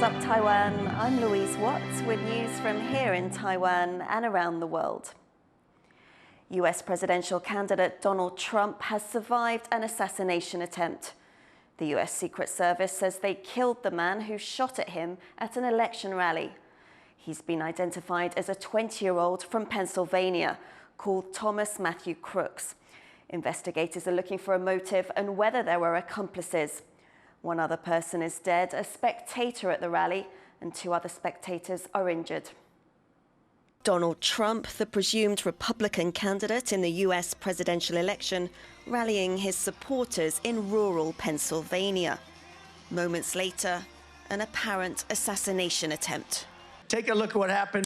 up, Taiwan? I'm Louise with news from here in Taiwan and around the world. US presidential candidate Donald Trump has survived an assassination attempt. The US Secret Service says they killed the man who shot at him at an election rally. He's been identified as a 20-year-old from Pennsylvania called Thomas Matthew Crooks. Investigators are looking for a motive and whether there were accomplices. One other person is dead, a spectator at the rally, and 2 other spectators are injured. Donald Trump, the presumed Republican candidate in the US presidential election, rallying his supporters in rural Pennsylvania. Moments later, an apparent assassination attempt. Take a look at what happened.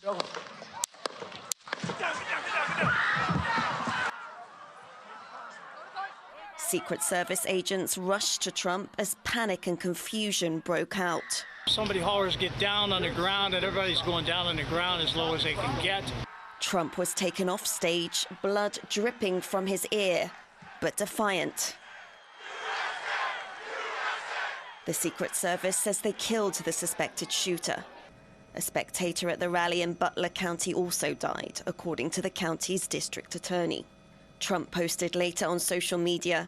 Secret Service agents rushed to Trump as panic and confusion broke out. Somebody hollers, "Get down on the ground," and everybody's going down on the ground as low as they can get. Trump was taken off stage, blood dripping from his ear, but defiant. The Secret Service says they killed the suspected shooter. A spectator at the rally in Butler County also died, according to the county's district attorney. Trump posted later on social media,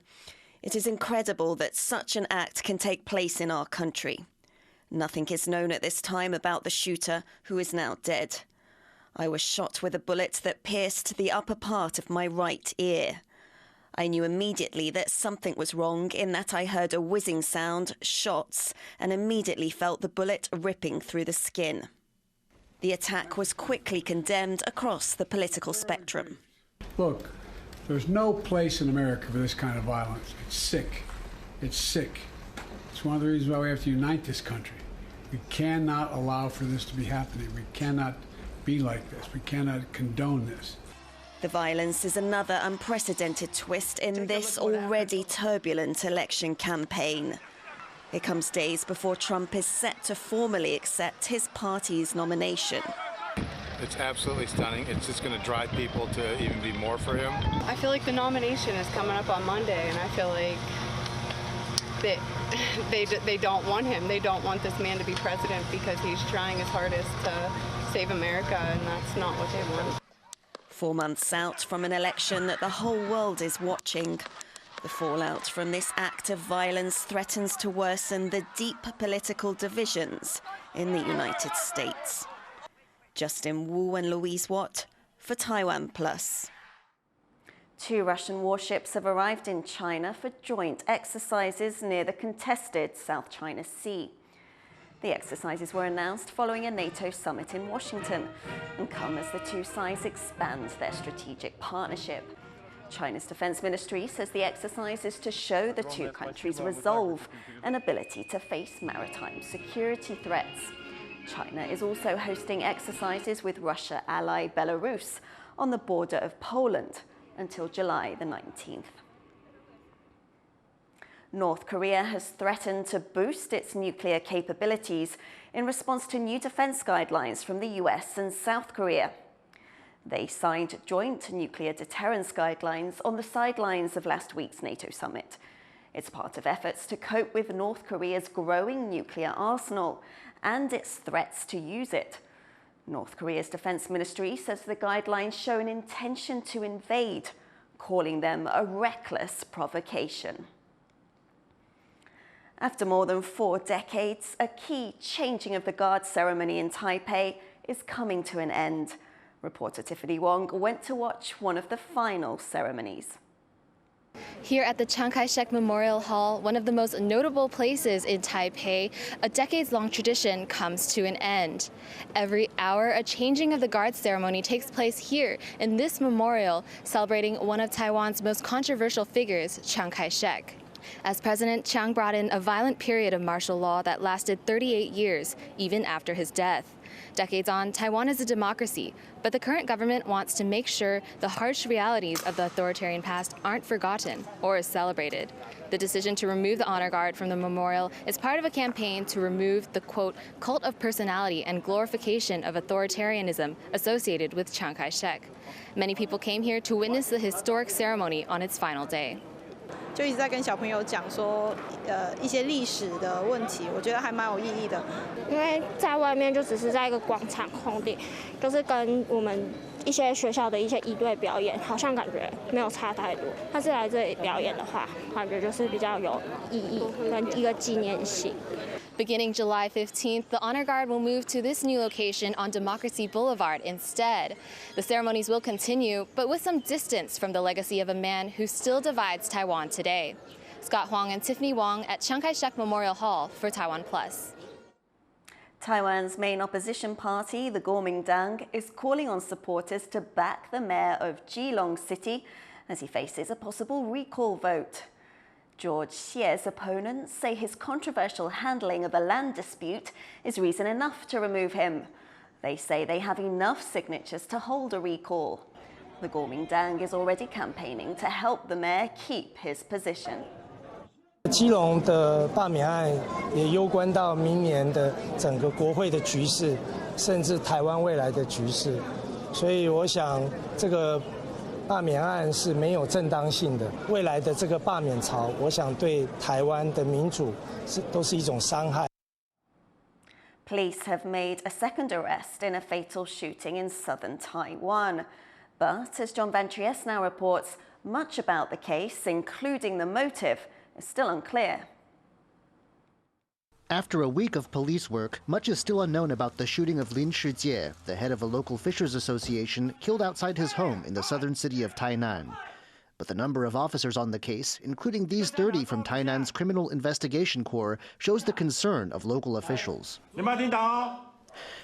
"It is incredible that such an act can take place in our country. Nothing is known at this time about the shooter, who is now dead. I was shot with a bullet that pierced the upper part of my right ear. I knew immediately that something was wrong in that I heard a whizzing sound, shots, and immediately felt the bullet ripping through the skin." The attack was quickly condemned across the political spectrum. Look, there's no place in America for this kind of violence. It's sick. It's sick. It's one of the reasons why we have to unite this country. We cannot allow for this to be happening. We cannot be like this. We cannot condone this. The violence is another unprecedented twist in this already turbulent election campaign. It comes days before Trump is set to formally accept his party's nomination. It's absolutely stunning. It's just going to drive people to even be more for him. I feel like the nomination is coming up on Monday, and I feel like they don't want him. They don't want this man to be president because he's trying his hardest to save America, and that's not what they want. 4 months out from an election that the whole world is watching, the fallout from this act of violence threatens to worsen the deep political divisions in the United States. Justin Wu and Louise for TaiwanPlus. 2 Russian warships have arrived in China for joint exercises near the contested South China Sea. The exercises were announced following a NATO summit in Washington and come as the 2 sides expand their strategic partnership. China's defense ministry says the exercise is to show the 2 countries' resolve and ability to face maritime security threats. China is also hosting exercises with Russia ally Belarus on the border of Poland until July the 19th. North Korea has threatened to boost its nuclear capabilities in response to new defense guidelines from the US and South Korea. They signed joint nuclear deterrence guidelines on the sidelines of last week's NATO summit. It's part of efforts to cope with North Korea's growing nuclear arsenal and its threats to use it. North Korea's defense ministry says the guidelines show an intention to invade, calling them a reckless provocation. After more than 4 decades, a key changing of the guard ceremony in Taipei is coming to an end. Reporter Tiffany Wong went to watch one of the final ceremonies. Here at the Chiang Kai-shek Memorial Hall, one of the most notable places in Taipei, a decades-long tradition comes to an end. Every hour, a changing of the guard ceremony takes place here in this memorial, celebrating one of Taiwan's most controversial figures, Chiang Kai-shek. As President Chiang brought in a violent period of martial law that lasted 38 years, even after his death. Decades on, Taiwan is a democracy, but the current government wants to make sure the harsh realities of the authoritarian past aren't forgotten or celebrated. The decision to remove the honor guard from the memorial is part of a campaign to remove the, quote, cult of personality and glorification of authoritarianism associated with Chiang Kai-shek. Many people came here to witness the historic ceremony on its final day. 就一直在跟小朋友讲说，一些历史的问题，我觉得还蛮有意义的。因为在外面就只是在一个广场空地，就是跟我们一些学校的一些仪队表演，好像感觉没有差太多。但是来这里表演的话，感觉就是比较有意义跟一个纪念性。Beginning July 15th, the Honor Guard will move to this new location on Democracy Boulevard instead. The ceremonies will continue, but with some distance from the legacy of a man who still divides Taiwan today. Scott Huang and Tiffany Wong at Chiang Kai-shek Memorial Hall for TaiwanPlus. Taiwan's main opposition party, the Kuomintang, is calling on supporters to back the mayor of Keelung City as he faces a possible recall vote. George Xie's opponents say his controversial handling of a land dispute is reason enough to remove him. They say they have enough signatures to hold a recall. The Kuomintang is already campaigning to help the mayor keep his position. 基隆的罢免案也攸关到明年的整个国会的局势，甚至台湾未来的局势，所以我想这个罢免案是没有正当性的。未来的这个罢免潮，我想对台湾的民主都是一种伤害。Police have made a second arrest in a fatal shooting in southern Taiwan. But as John Van Trieste now reports, much about the case, including the motive, is still unclear. After a week of police work, much is still unknown about the shooting of Lin Shijie, the head of a local fishers association, killed outside his home in the southern city of Tainan. But the number of officers on the case, including these 30 from Tainan's Criminal Investigation Corps, shows the concern of local officials.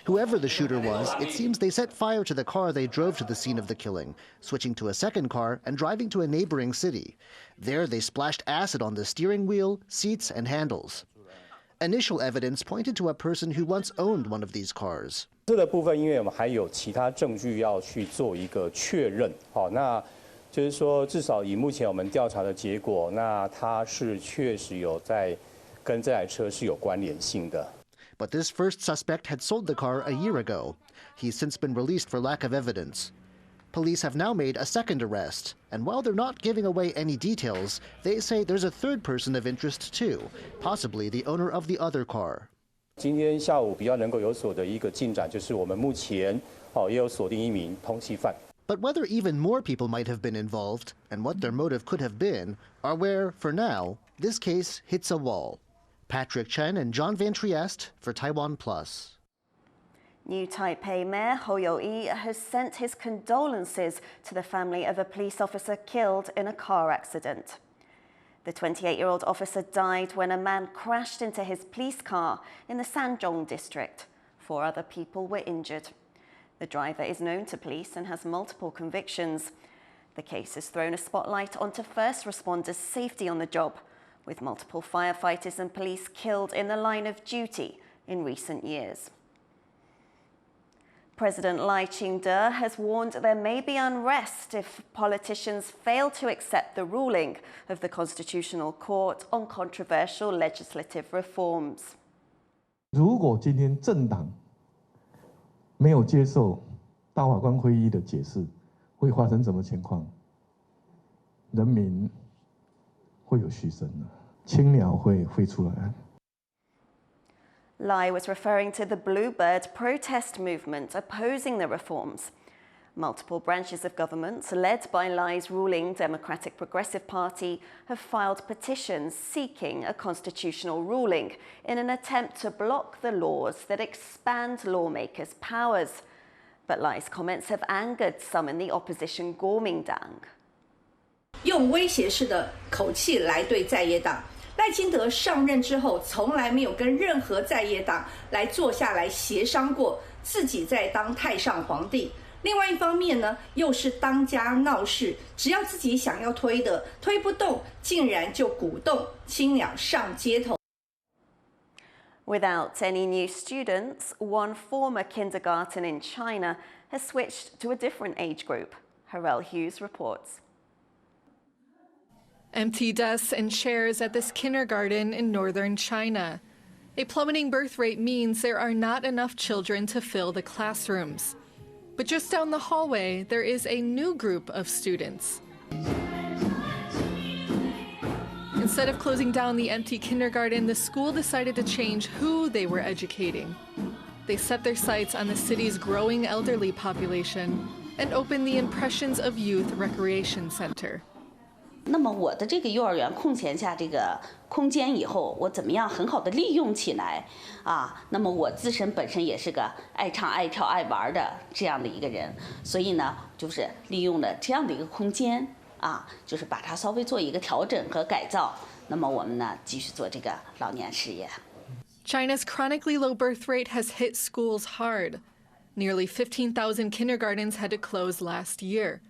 Whoever the shooter was, it seems they set fire to the car they drove to the scene of the killing, switching to a second car and driving to a neighboring city. There, they splashed acid on the steering wheel, seats, and handles. Initial evidence pointed to a person who once owned one of these cars. 这个部分，因为我们还有其他证据要去做一个确认，好，那就是说，至少以目前我们调查的结果，那他是确实有在跟这台车是有关联性的。 But this first suspect had sold the car a year ago. He's since been released for lack of evidence. Police have now made a second arrest, and while they're not giving away any details, they say there's a third person of interest too, possibly the owner of the other car. 今天下午比较能够有所的一个进展，就是我们目前也有锁定一名通缉犯。 But whether even more people might have been involved, and what their motive could have been, are where, for now, this case hits a wall. Patrick Chen and John Van Trieste for TaiwanPlus. New Taipei Mayor Hou You-yi has sent his condolences to the family of a police officer killed in a car accident. The 28-year-old officer died when a man crashed into his police car in the Sanzhong district. 4 other people were injured. The driver is known to police and has multiple convictions. The case has thrown a spotlight onto first responders' safety on the job, with multiple firefighters and police killed in the line of duty in recent years. President Lai Ching-te has warned there may be unrest if politicians fail to accept the ruling of the Constitutional Court on controversial legislative reforms. 如果今天政党没有接受大法官会议的解释，会发生什么情况？人民会有牺牲的，青鸟会飞出来。 Lai was referring to the Bluebird protest movement opposing the reforms. Multiple branches of government, led by Lai's ruling Democratic Progressive Party, have filed petitions seeking a constitutional ruling in an attempt to block the laws that expand lawmakers' powers. But Lai's comments have angered some in the opposition Kuomintang. 用威胁式的口气来对在野党。赖清德上任之后，从来没有跟任何在野党来坐下来协商过，自己在当太上皇帝。另外一方面呢，又是当家闹事，只要自己想要推的推不动，竟然就鼓动青鸟上街头。 Without any new students, one former kindergarten in China has switched to a different age group. Harel Hughes reports. Empty desks and chairs at this kindergarten in northern China. A plummeting birth rate means there are not enough children to fill the classrooms. But just down the hallway, there is a new group of students. Instead of closing down the empty kindergarten, the school decided to change who they were educating. They set their sights on the city's growing elderly population and opened the Impressions of Youth Recreation Center. 那么我的这个幼儿园空闲下这个空间以后，我怎么样很好的利用起来啊？那么我自身本身也是个爱唱爱跳爱玩的这样的一个人，所以呢，就是利用了这样的一个空间啊，就是把它稍微做一个调整和改造。那么我们呢，继续做这个老年事业。China's chronically low birth rate has hit schools hard. Nearly 15,000 kindergartens had to close last year.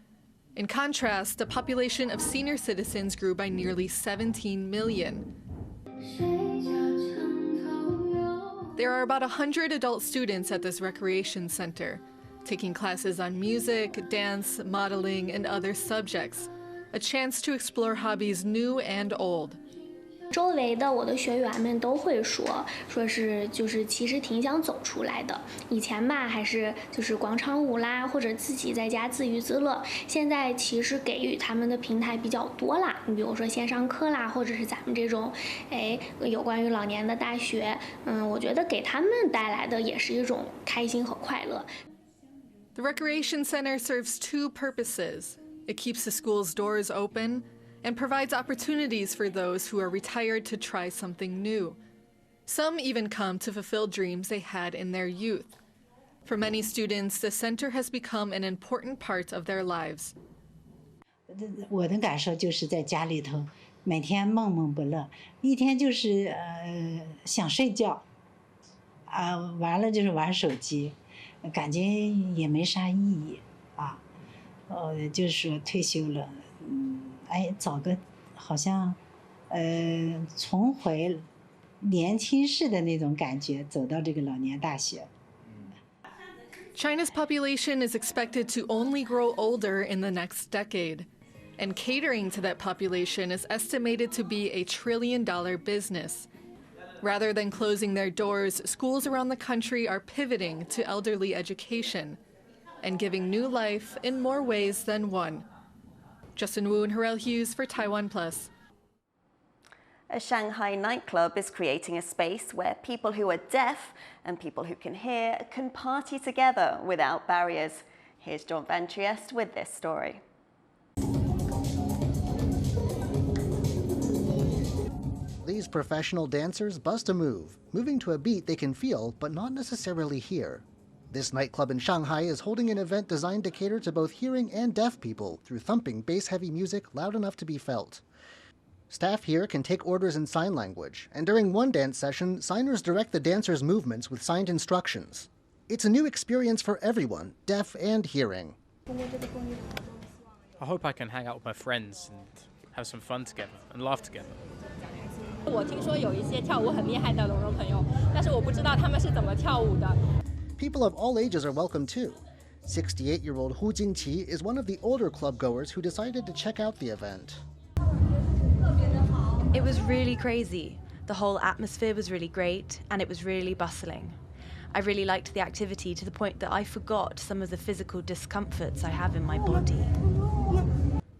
In contrast, the population of senior citizens grew by nearly 17 million. There are about 100 adult students at this recreation center, taking classes on music, dance, modeling, and other subjects, a chance to explore hobbies new and old. 周围的我的学员们都会说是其实挺想走出来的。以前吧还是广场舞啦，或者自己在家自娱自乐。现在其实给予他们的平台比较多啦，你比如说线上课啦，或者是咱们这种有关于老年的大学，我觉得给他们带来的也是一种开心和快乐。The recreation center serves two purposes. It keeps the school's doors open and provides opportunities for those who are retired to try something new. Some even come to fulfill dreams they had in their youth. For many students, the center has become an important part of their lives. 我的感受就是在家里头每天闷闷不乐，一天就是想睡觉，完了就是玩手机，感觉也没啥意义啊。就是说退休了，找个好像重回年轻式的那种感觉，走到这个老年大学。China's population is expected to only grow older in the next decade, and catering to that population is estimated to be a $1 trillion business. Rather than closing their doors, schools around the country are pivoting to elderly education and giving new life in more ways than one. Justin Wu and Harel Hughes for TaiwanPlus. A Shanghai nightclub is creating a space where people who are deaf and people who can hear can party together without barriers. Here's John Van Trieste with this story. These professional dancers bust a move, moving to a beat they can feel but not necessarily hear. This nightclub in Shanghai is holding an event designed to cater to both hearing and deaf people through thumping bass-heavy music loud enough to be felt. Staff here can take orders in sign language, and during one dance session, signers direct the dancers' movements with signed instructions. It's a new experience for everyone, deaf and hearing. I hope I can hang out with my friends and have some fun together and laugh together. 我听说有一些跳舞很厉害的聋人朋友，但是我不知道他们是怎么跳舞的。 People of all ages are welcome too. 68-year-old Hu Jingqi is one of the older club goers who decided to check out the event. It was really crazy. The whole atmosphere was really great and it was really bustling. I really liked the activity to the point that I forgot some of the physical discomforts I have in my body.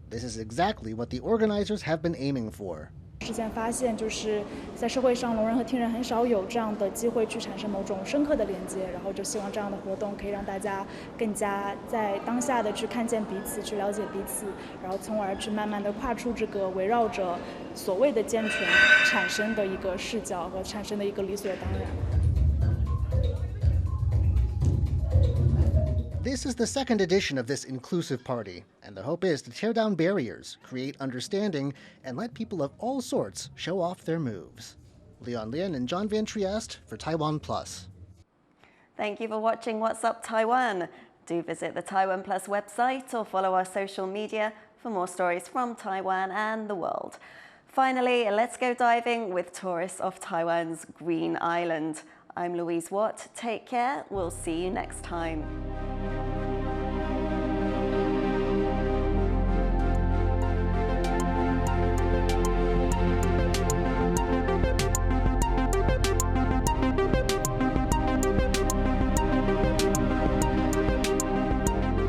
This is exactly what the organizers have been aiming for. 之前发现，就是在社会上，聋人和听人很少有这样的机会去产生某种深刻的连接，然后就希望这样的活动可以让大家更加在当下的去看见彼此，去了解彼此，然后从而去慢慢的跨出这个围绕着所谓的健全产生的一个视角和产生的一个理所当然。 This is the second edition of this inclusive party, and the hope is to tear down barriers, create understanding, and let people of all sorts show off their moves. Leon Lien and John Van Trieste for TaiwanPlus. Thank you for watching What's Up Taiwan. Do visit the TaiwanPlus website or follow our social media for more stories from Taiwan and the world. Finally, let's go diving with tourists off Taiwan's Green Island. I'm Louise Watt. Take care. We'll see you next time.